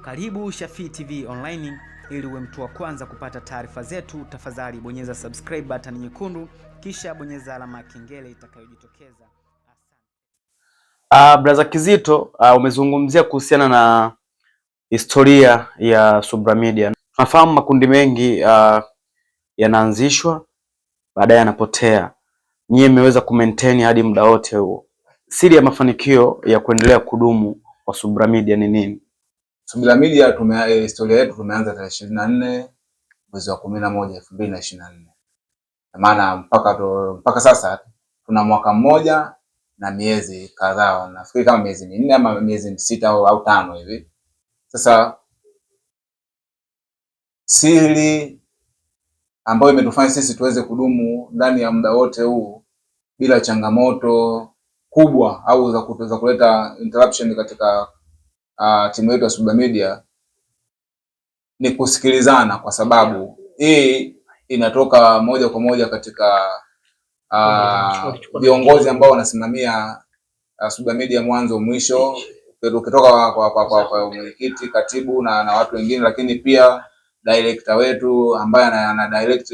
Karibu Shafii TV Online, ili uwe mtu wa kwanza kupata taarifa zetu. Tafadhali bonyeza subscribe button nyekundu, kisha bonyeza alama ya kengele itakayojitokeza. Brother Kizito, umezungumzia kuhusiana na historia ya Subra Media. Tunafahamu makundi mengi yanaanzishwa baadaye yanapotea. Nyie mmeweza kumaintain hadi muda wote huo. Siri ya mafanikio ya kuendelea kudumu kwa Subra Media ni nini? Subra Media historia yetu tumeanza tarehe 24 mwezi wa 11 2024. Maana mpaka sasa tuna mwaka mmoja na miezi kadhaa, nafikiri kama miezi 4 ama miezi 6 au 5 hivi. Sasa siri ambayo imetufanya sisi tuweze kudumu ndani ya muda wote huu bila changamoto kubwa au za kuleta interruption katika timu yetu ya Subra Media ni kusikilizana, kwa sababu hii inatoka moja kwa moja katika viongozi ambao wanasimamia Subra Media mwanzo mwisho, ukitoka kwa mwenyekiti, katibu na watu wengine, lakini pia director wetu ambaye ana direct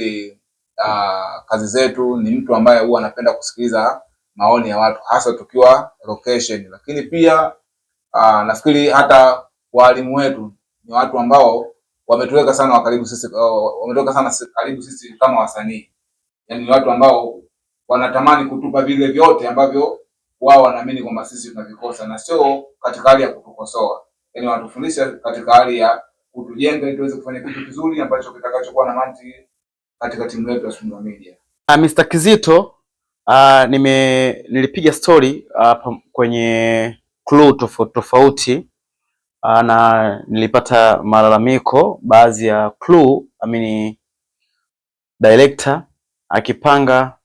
kazi zetu ni mtu ambaye huwa anapenda kusikiliza maoni ya watu, hasa tukiwa location. Lakini pia nafikiri hata walimu wetu ni watu ambao wametuweka sana karibu sisi, karibu sisi kama wasanii. Yaani ni watu ambao wanatamani kutupa vile vyote ambavyo wao wanaamini kwamba sisi tunavikosa, na sio katika hali ya kutukosoa. Yaani wanatufundisha katika hali ya kutujenga ili tuweze kufanya kitu kizuri ambacho kitakachokuwa na mantiki katika timu yetu ya Subra Media. Mr. Kizito, nilipiga story kwenye clue tofauti na nilipata malalamiko. Baadhi ya clue, director akipanga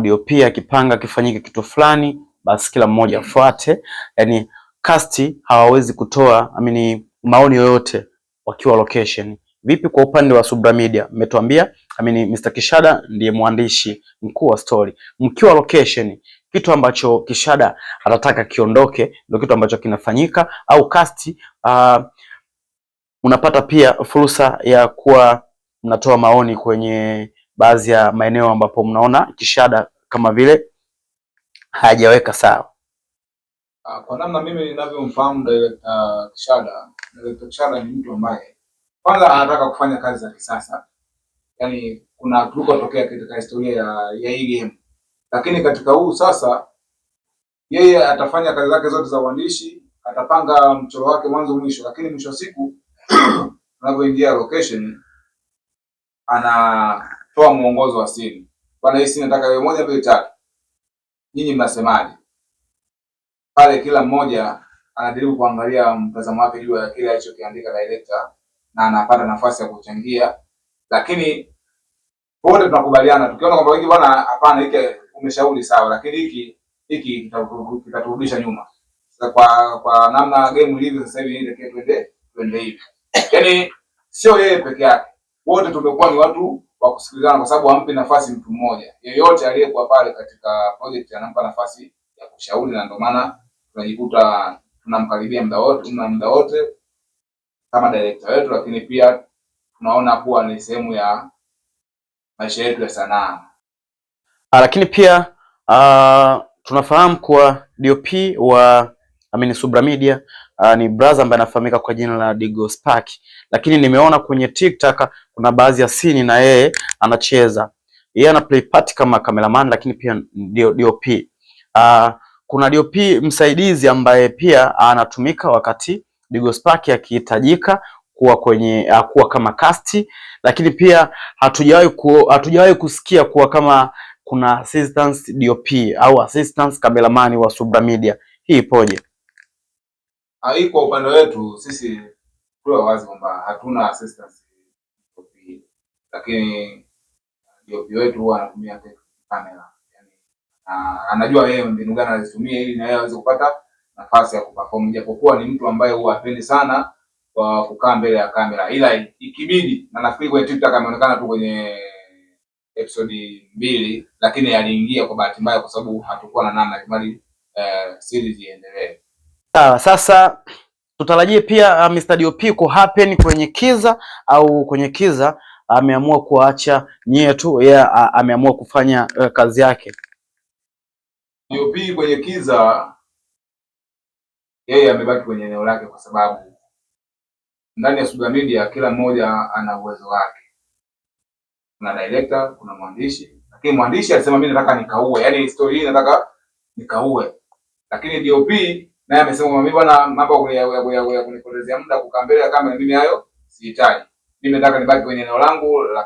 DOP akipanga kifanyike kitu fulani, basi kila mmoja afuate. Yani cast hawawezi kutoa maoni yoyote wakiwa location. Vipi kwa upande wa Subra Media? Mmetuambia Mr. Kishada ndiye mwandishi mkuu wa story. Mkiwa location, kitu ambacho Kishada anataka kiondoke ndio kitu ambacho kinafanyika, au cast unapata pia fursa ya kuwa mnatoa maoni kwenye baadhi ya maeneo ambapo mnaona Kishada kama vile hajaweka sawa? Kwa namna mimi ninavyomfahamu director Kishada ni mtu ambaye kwanza anataka kufanya kazi za kisasa. Yaani tulikotokea katika historia ya hii game. Lakini katika huu sasa yeye atafanya kazi zake zote za uandishi, atapanga mchoro wake mwanzo mwisho, lakini mwisho siku unapoingia location anatoa mwongozo wa siri. Bwana, hii nataka wewe 1 2 3. Nyinyi mnasemaje? Pale kila mmoja anajaribu kuangalia mtazamo wake juu ya kile alichokiandika director na anapata nafasi ya kuchangia, lakini wote tunakubaliana tukiona kwamba hiki bwana, hapana, hiki umeshauri sawa, lakini hiki kitaturudisha nyuma. Sasa kwa namna game ilivyo sasa hivi ndio twende hivi. Yaani sio yeye peke yake, wote tumekuwa ni watu wa kusikilizana, kwa sababu hampi nafasi mtu mmoja. Yeyote aliyekuwa pale katika project anampa nafasi ya kushauri, na ndio maana tunajikuta tunamkaribia muda wote kama director wetu, lakini pia tunaona kuwa ni sehemu ya maisha yetu ya sanaa. Lakini pia tunafahamu kuwa DOP wa Subra Media ni brother ambaye anafahamika kwa jina la Digo Spark, lakini nimeona kwenye TikTok kuna baadhi ya scene na yeye anacheza. Yeye ana play part kama cameraman, lakini pia DOP. Kuna DOP msaidizi ambaye pia anatumika wakati Digo Spark akihitajika kuwa kama cast, lakini pia hatujawahi kusikia kuwa kama kuna assistant DOP au assistant cameraman wa Subra Media. Hii ipoje? Hii kwa upande wetu sisi tuwe wazi kwamba hatuna assistant DOP, lakini DOP wetu huwa anatumia kamera. Yani anajua yeye mbinu gani anazitumia ili na yeye aweze kupata nafasi ya kuperform, japokuwa ni mtu ambaye huwa hapendi sana kwa kukaa mbele ya kamera, ila ikibidi, na nafikiri kwenye TikTok ameonekana tu kwenye episode 2, lakini aliingia kwa bahati mbaya kwa sababu hatakuwa na namna, bali series iendelee. Sasa tutarajie pia Mr. DOP ku happen kwenye Kiza, au kwenye Kiza ameamua kuacha nyie tu, yeye ameamua kufanya kazi yake? DOP kwenye Kiza yeye amebaki kwenye eneo lake, kwa sababu ndani ya Suga Media kila mmoja ana uwezo wake. Kuna director, kuna mwandishi, lakini mwandishi alisema mimi nataka nikaue, yani story hii nataka nikaue. Lakini DOP naye amesema mimi bwana, mambo ya kunipotezea muda kukaa mbele ya kamera, mimi hayo sihitaji. Mimi nataka nibaki kwenye eneo langu la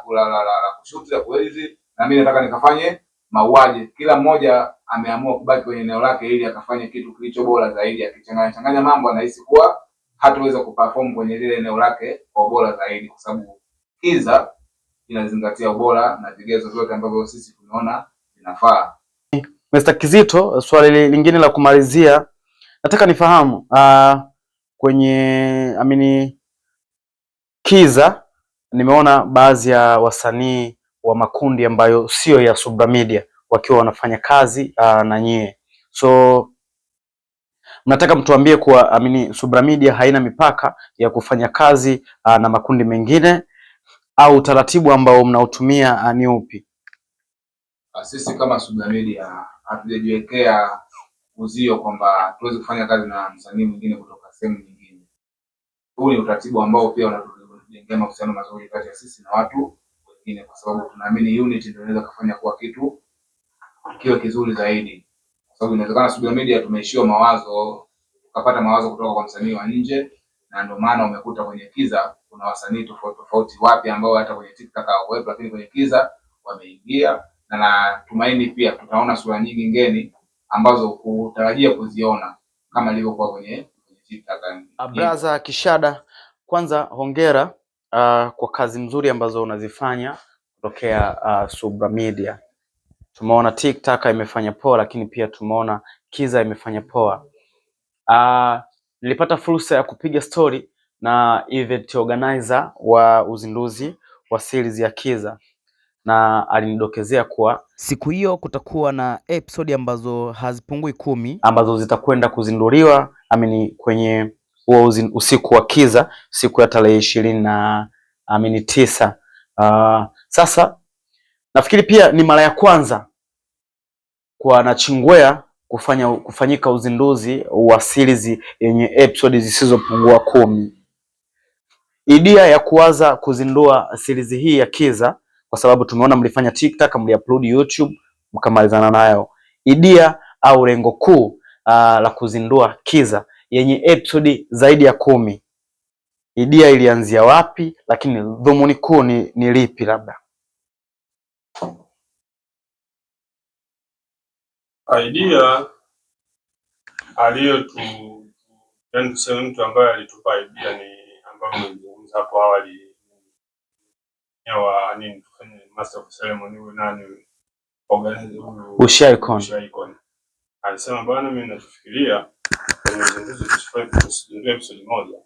kushoot, la kuedit, na mimi nataka nikafanye mauaji. Kila mmoja ameamua kubaki kwenye eneo lake ili akafanye kitu kilicho bora zaidi. Akichanganya mambo, anahisi kuwa hataweza kuperform kwenye lile eneo lake kwa bora zaidi, kwa sababu Kiza inazingatia ubora na vigezo vyote ambavyo sisi tunaona vinafaa. Mr. Kizito, swali lingine la kumalizia, nataka nifahamu kwenye Kiza nimeona baadhi ya wasanii wa makundi ambayo sio ya Subra Media wakiwa wanafanya kazi na nyie, so mnataka mtuambie kuwa Subra Media haina mipaka ya kufanya kazi na makundi mengine, au utaratibu ambao mnautumia ni upi? Sisi kama Subra Media hatujajiwekea uzio kwamba tuweze kufanya kazi na msanii mwingine kutoka sehemu nyingine. Huu ni utaratibu ambao pia unatujengea mahusiano mazuri kati ya sisi na watu wengine, kwa sababu tunaamini unity ndio inaweza kufanya kuwa kitu kiwe kizuri zaidi. Kwa sababu inawezekana Subra Media tumeishiwa mawazo, tukapata mawazo kutoka kwa msanii wa nje, na ndio maana umekuta kwenye Kiza kuna wasanii tofauti wapi ambao hata kwenye TikTok hawakuwepo, lakini kwenye Kiza wameingia, na natumaini pia tutaona sura nyingi ngeni ambazo hutarajia kuziona kama ilivyokuwa kwenye TikTok. Brother Kishada, kwanza hongera kwa kazi nzuri ambazo unazifanya kutokea Subra Media. Tumeona TikTok imefanya poa, lakini pia tumeona Kiza imefanya poa. Nilipata fursa ya kupiga story na event organizer wa uzinduzi wa series ya Kiza, na alinidokezea kuwa siku hiyo kutakuwa na episode ambazo hazipungui 10 ambazo zitakwenda kuzinduliwa kwenye huo usiku wa Kiza, siku ya tarehe 29. Sasa nafikiri pia ni mara ya kwanza kwa Nachingwea kufanyika uzinduzi wa series yenye episode zisizopungua 10. Idea ya kuanza kuzindua series hii ya Kiza, kwa sababu tumeona mlifanya TikTok, mliupload YouTube, mkamalizana nayo. Idea au lengo kuu la kuzindua Kiza yenye episode zaidi ya 10, idea ilianzia wapi, lakini dhumuni kuu ni lipi? Labda idea yani tuseme mtu ambaye alitupa idea ni ambayo nilizungumza hapo awali tufanye master of ceremony huyu nani organize Ushaikon. Alisema bwana, mimi nafikiria kwenye uzinduzi tusifanye episode moja,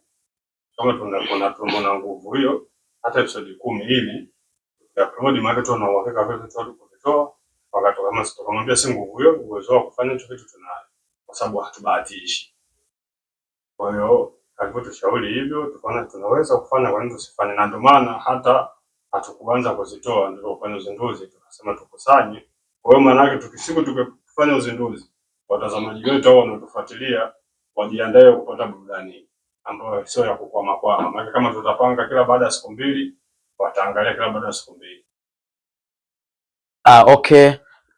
kama tuna nguvu hiyo hata episode 10 ili ya promote market na uhakika vile kutoa wakati kama sitamwambia si nguvu hiyo, uwezo wa kufanya hicho kitu tunayo, kwa sababu hatubahatishi. Kwa hiyo alipotushauri hivyo tukaona tunaweza kufanya, kwa nini tusifanye? Na ndio maana hata hatukuanza kuzitoa ndio kufanya uzinduzi, tukasema tukusanye. Kwa hiyo maana yake tukifanya uzinduzi, watazamaji wetu au wanaotufuatilia wajiandae kupata burudani ambayo sio ya kukwama. Maana kama tutapanga kila baada ya siku 2, wataangalia kila baada ya siku 2. Okay.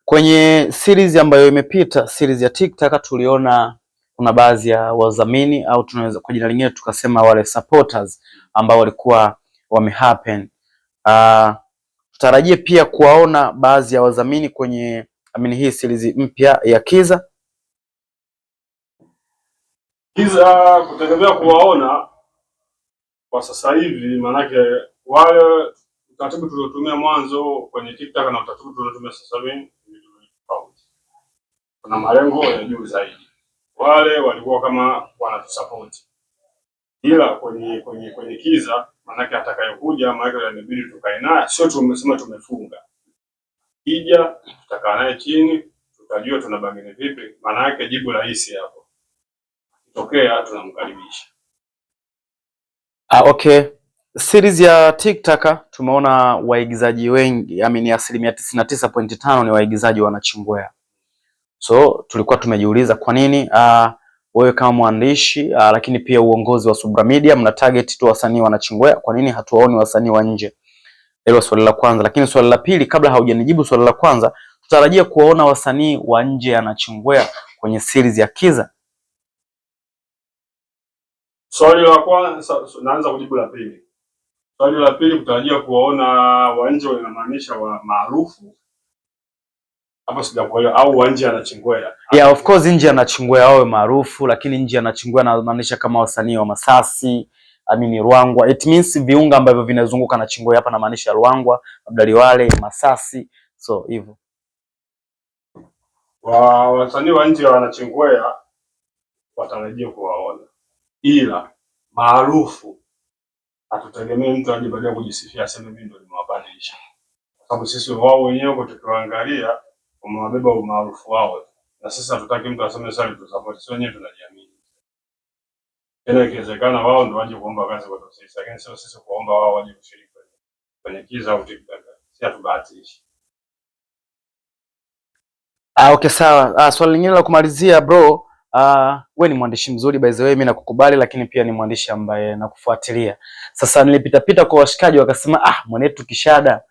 Kwenye series ambayo imepita, series ya TikTok, tuliona kuna baadhi ya wadhamini au tunaweza kwa jina lingine tukasema wale supporters ambao walikuwa wamehappen. Tutarajie pia kuwaona baadhi ya wadhamini kwenye hii series mpya ya Kiza. Kutegemea kuwaona kwa sasa hivi, manake wale utaratibu tuliotumia mwanzo kwenye TikTok na utaratibu tuliotumia sasa hivi ni tofauti. Kuna malengo ya juu zaidi. Wale walikuwa kama wanatusupport. Ila kwenye Kiza, manake atakayokuja maana inabidi tukae naye, sio tumesema tumefunga. Kija tutakaa naye chini, tutajua tunabageni vipi, maana yake jibu rahisi hapo. Tokea tunamkaribisha. Okay. Series ya TikTok tumeona waigizaji wengi, ni 99.5% ni waigizaji wanachingwea. So tulikuwa tumejiuliza kwa nini wewe kama mwandishi lakini pia uongozi wa Subra Media mna target tu wasanii wanachingwea, kwa nini hatuwaoni wasanii wa nje? Hilo swali la kwanza. Lakini swali la pili, kabla haujanijibu swali la kwanza, tutarajia kuwaona wasanii wa nje anachingwea kwenye series ya Kiza? Swali la kwanza naanza kujibu la pili. Swali la pili, kutarajia kuwaona wa nje inamaanisha wa maarufu hapo, sijakuelewa, au wa nje anachingwea? Yeah, of course nje anachingwea wawe maarufu, lakini nje anachingwea inamaanisha kama wasanii wa Masasi, Ruangwa. It means viunga ambavyo vinazunguka na Chingwea, hapa namaanisha Ruangwa, Abdaliwale, Masasi, so hivyo. Wasanii wa nje wanachingwea watarajia kuwaona, ila maarufu hatutegemee mtu aje baada ya kujisifia aseme mimi ndo nimewabadilisha, kwa sababu sisi wao wenyewe kwa tukiangalia wamewabeba umaarufu wao, na sisi hatutaki mtu aseme sasa tu support, sisi wenyewe tunajiamini. Tena ikiwezekana wao ndio waje kuomba kazi kwa sisi, lakini sio sisi kuomba wao waje kushiriki kwenye Kiza au TikTok. Si hatubahatishi. Okay, sawa. Swali lingine la kumalizia bro, wewe ni mwandishi mzuri by the way, mimi nakukubali, lakini pia ni mwandishi ambaye nakufuatilia. Sasa nilipita kwa washikaji wakasema mwanetu Kishada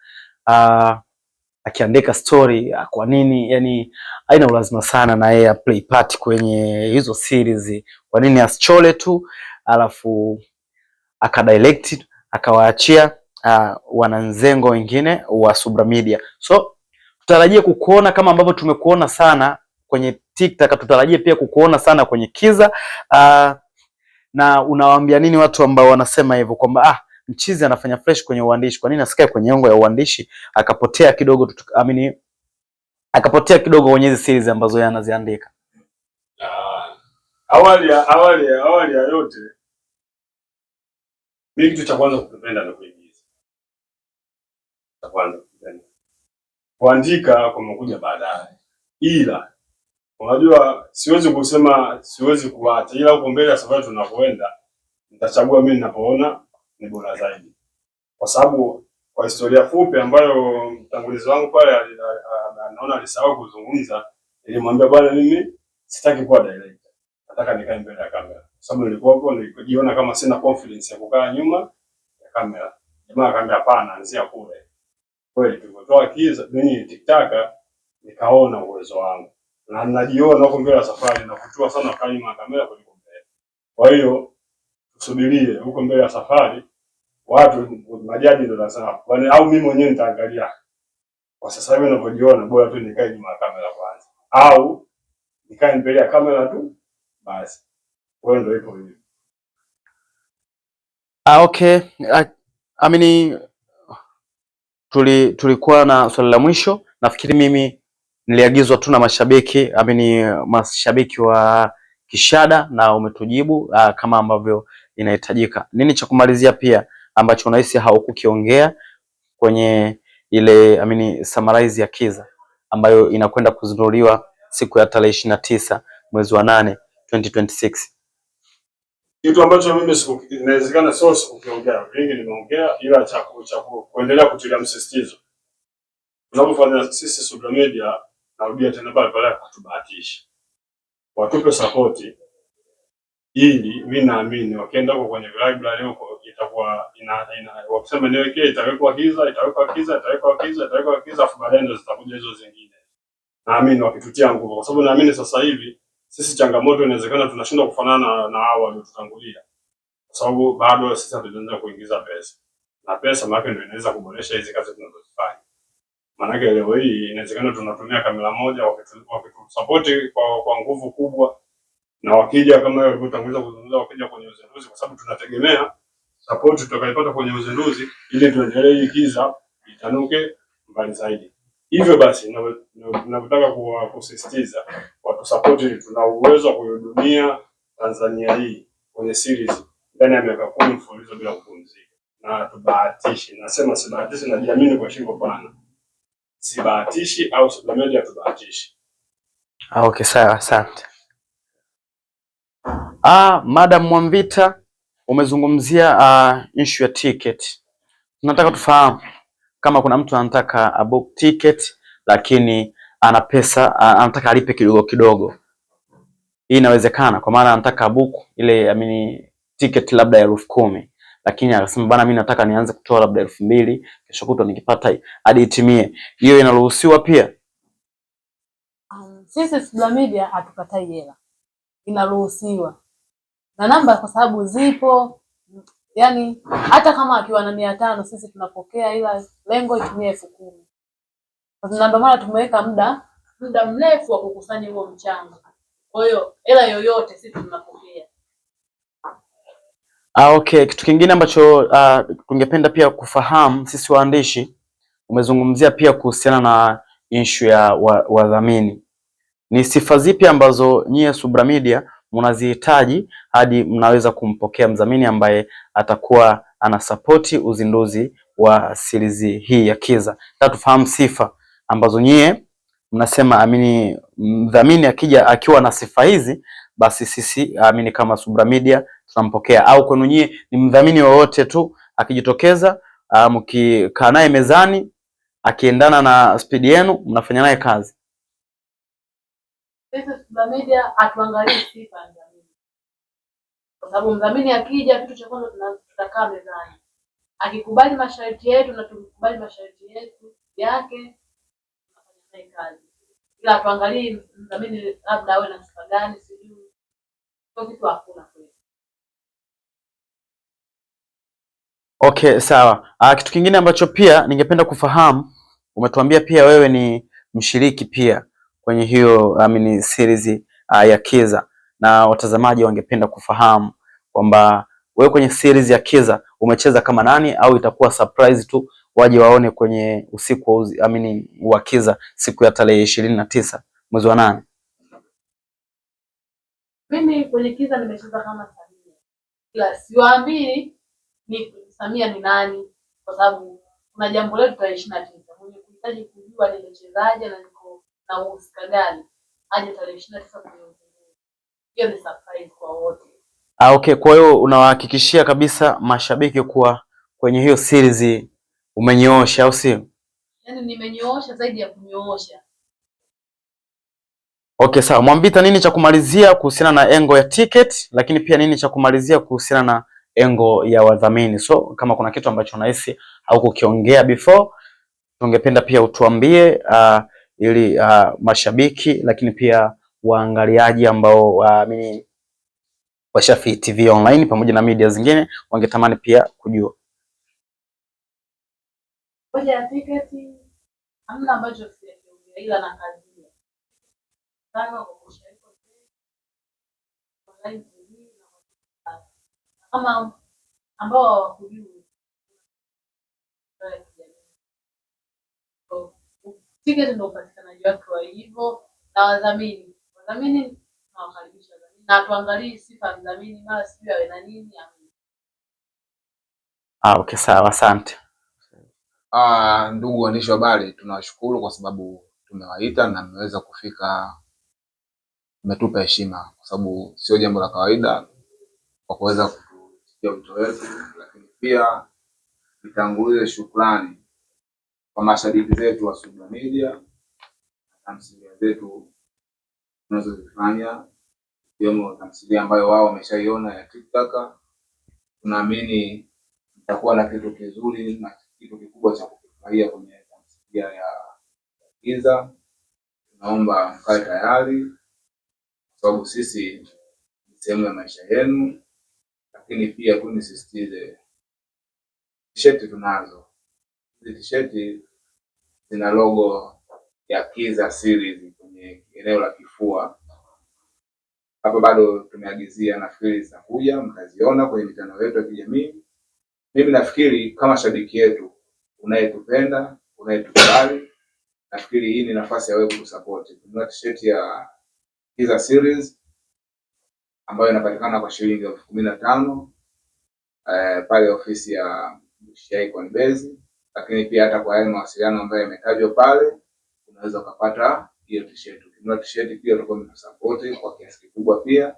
akiandika story kwa nini, yani haina ulazima sana na yeye play part kwenye hizo series. Kwa nini asichole tu alafu akadirect akawaachia wananzengo wengine wa Subra Media? So tutarajie kukuona kama ambavyo tumekuona sana kwenye TikTok, tutarajie pia kukuona sana kwenye Kiza. Na unawaambia nini watu ambao wanasema hivyo kwamba Mchizi anafanya fresh kwenye uandishi, kwa nini asikae kwenye ongo ya uandishi akapotea kidogo akapotea kidogo kwenye hizo series ambazo yeye anaziandika? Awali ya yote, mimi kitu cha kwanza kupenda na kuigiza. Cha kwanza kupenda. Kuandika kumekuja baadaye. Ila unajua siwezi kusema siwezi kuacha, ila huko mbele ya safari tunapoenda nitachagua mimi ninapoona ni bora zaidi. Kwa sababu kwa historia fupi ambayo mtangulizi wangu pale anaona alisahau kuzungumza, nilimwambia bwana, mimi sitaki kuwa director, nataka nikae mbele ya kamera. Kwa sababu nilikuwa hapo nilijiona kama sina confidence ya kukaa nyuma ya kamera. Jamaa akaniambia hapana, anzia kule. Kweli tulipotoa Kiza kwenye TikTok nikaona uwezo wangu. Na ninajiona huko mbele ya safari na kutua sana kwa nyuma ya kamera kuliko mbele. Kwa hiyo tusubirie huko mbele ya safari, watu majaji ndio wanasema bwana, au mimi mwenyewe nitaangalia. Kwa sasa hivi ninapojiona bora tu nikae nyuma ya kamera kwanza, au nikae mbele ya kamera tu basi. Wewe ndio ipo hivi. Okay. Tulikuwa na swali la mwisho. Nafikiri mimi niliagizwa tu na mashabiki, mashabiki wa Kishada, na umetujibu kama ambavyo inahitajika. Nini cha kumalizia pia ambacho unahisi haukukiongea kwenye ile summarize ya Kiza ambayo inakwenda kuzinduliwa siku ya tarehe 29 mwezi wa 8 2026? Kitu ambacho mimi inawezekana sio sikukiongea, vingi nimeongea, ila cha kuendelea kutilia msisitizo. Tunapofanya sisi Subra Media, narudia tena pale hatubahatishi. Watupe support ili mimi naamini wakienda huko kwenye library huko itakuwa wakisema niwekee itawekwa Kiza, afu baadaye ndio zitakuja hizo zingine. Naamini wakitutia nguvu, kwa sababu naamini sasa hivi sisi changamoto inawezekana tunashindwa kufanana na hao waliotutangulia, kwa sababu bado sisi hatujaanza kuingiza pesa, na pesa maana ndio inaweza kuboresha hizi kazi tunazofanya. Maana leo hii inawezekana tunatumia kamera moja, wakitusupport kwa nguvu kubwa, na wakija kama walivyotanguliza kuzungumza, wakija kwenye uzinduzi, kwa sababu tunategemea support tutakayopata kwenye uzinduzi ili tuendelee hii Kiza itanuke mbali zaidi. Hivyo basi ninataka kusisitiza watu support, ili tuna uwezo wa kuhudumia Tanzania hii kwenye series ndani ya miaka 10 mfululizo bila kupumzika. Na tubahatishi, nasema sibahatishi, najiamini kwa shingo pana. Sibahatishi au Subra Media tubahatishi. Okay, sawa, asante. Madam Mwamvita, umezungumzia issue ya ticket. Tunataka tufahamu kama kuna mtu anataka book ticket lakini ana pesa anataka alipe kidogo kidogo. Hii inawezekana kwa maana anataka book ile ticket labda ya 10,000 lakini akasema bana, mimi nataka nianze kutoa labda 2,000 kesho kutwa nikipata hadi itimie. Hiyo inaruhusiwa pia? Sisi Subra Media hatukatai hela, inaruhusiwa na namba kwa sababu zipo. Yani hata kama akiwa na 500 sisi tunapokea, ila lengo itumie 10,000. Na ndio maana tumeweka muda mrefu wa kukusanya huo mchango. Kwa hiyo hela yoyote sisi tunapokea. Okay, kitu kingine ambacho tungependa pia kufahamu sisi waandishi, umezungumzia pia kuhusiana na issue ya wadhamini. Ni sifa zipi ambazo nyie Subra Media mnazihitaji hadi mnaweza kumpokea mdhamini ambaye atakuwa anasapoti uzinduzi wa series hii ya Kiza? Nataka tufahamu sifa ambazo nyie mnasema mdhamini akija akiwa na sifa hizi basi sisi kama Subra Media tunampokea. Au kwenu nyie ni mdhamini wowote tu akijitokeza, mkikaa naye mezani akiendana na spidi yenu mnafanya naye kazi? Sisi Subra Media hatuangalii sifa ya mdhamini, kwa sababu mdhamini akija, kitu cha kwanza tutakaa mezani, akikubali masharti yetu na tukubali masharti yetu yake, tunafanya naye kazi. Ila hatuangalii mdhamini labda awe na sifa gani, sijui kwa kitu hakuna kweli. Okay, sawa. Kitu kingine ambacho pia ningependa kufahamu, umetuambia pia wewe ni mshiriki pia kwenye hiyo series ya Kiza, na watazamaji wangependa kufahamu kwamba wewe kwenye series ya Kiza umecheza kama nani, au itakuwa surprise tu waje waone kwenye usiku wa Kiza siku ya tarehe 29 mwezi wa 8? Mimi kwenye Kiza nimecheza kama Samia, ila siwaambii ni Samia ni nani, kwa sababu kuna jambo letu tarehe 29. Mwenye kuhitaji kujua nimechezaje na niko na uhusika gani aje tarehe 29 kwenye uzinduzi. Hiyo ni surprise kwa wote. Okay, kwa hiyo unawahakikishia kabisa mashabiki kuwa kwenye hiyo series umenyoosha, au sio? Yaani nimenyoosha zaidi ya kunyoosha. Okay, sawa. Mwambita, nini cha kumalizia kuhusiana na engo ya ticket, lakini pia nini cha kumalizia kuhusiana na engo ya wadhamini? So kama kuna kitu ambacho unahisi au kukiongea before, tungependa pia utuambie ili mashabiki lakini pia waangaliaji ambao wa Shafii TV Online pamoja na media zingine wangetamani pia kujua. Moja ya ticket hamna ambacho sijaongea, ila na kazi sana kwa kushiriki online TV na kama ambao hawakujui ticket ndio upatikanaji wake wa hivyo, na wadhamini nawakaribisha na tuangalie sifa ya mdhamini, mara sijui awe na nini. Okay, sawa, asante. Ndugu waandishi wa habari, tunawashukuru kwa sababu tumewaita na mmeweza kufika, mmetupa heshima, kwa sababu sio jambo la kawaida kwa kuweza kusikia wito wetu, lakini pia nitangulize shukrani kwa mashabiki zetu wa Subra Media na tamthilia zetu tunazozifanya, ikiwemo tamthilia ambayo wao wameshaiona ya TikTok. Tunaamini itakuwa na kitu kizuri na kitu kikubwa cha kufurahia kwenye tamthilia ya Kiza. Tunaomba mkae tayari, kwa sababu sisi ni sehemu ya maisha yenu. Lakini pia tunisisitize, t-shirt tunazo. Hizi t-shirt zina logo ya Kiza series kwenye eneo la kifua. Hapa bado tumeagizia, nafikiri zitakuja, mtaziona kwenye mitandao yetu ya kijamii. Mimi nafikiri kama shabiki yetu unayetupenda, unayetukubali, nafikiri hii ni nafasi ya wewe kutusupport. Kuna t-shirt ya Kiza series ambayo inapatikana kwa shilingi 15,000 pale ofisi ya Icon Mbezi, lakini pia hata kwa yale mawasiliano ambayo yametajwa pale unaweza kupata hiyo t-shirt. Kuna t-shirt pia utakuwa umetusupport kwa kiasi kikubwa pia,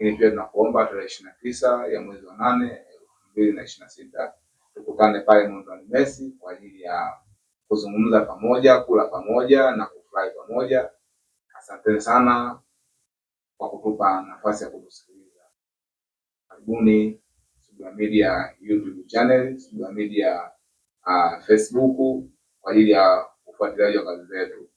Lakini pia tunakuomba tarehe 29 ya mwezi wa 8 2026 tukutane pale Mondani Messi kwa ajili ya kuzungumza pamoja, kula pamoja na kufurahi pamoja. Asante sana kwa kutupa nafasi ya kutusikiliza. Karibuni Sugula Media YouTube channel, Sugula Media Facebook kwa ajili ya ufuatiliaji wa kazi zetu.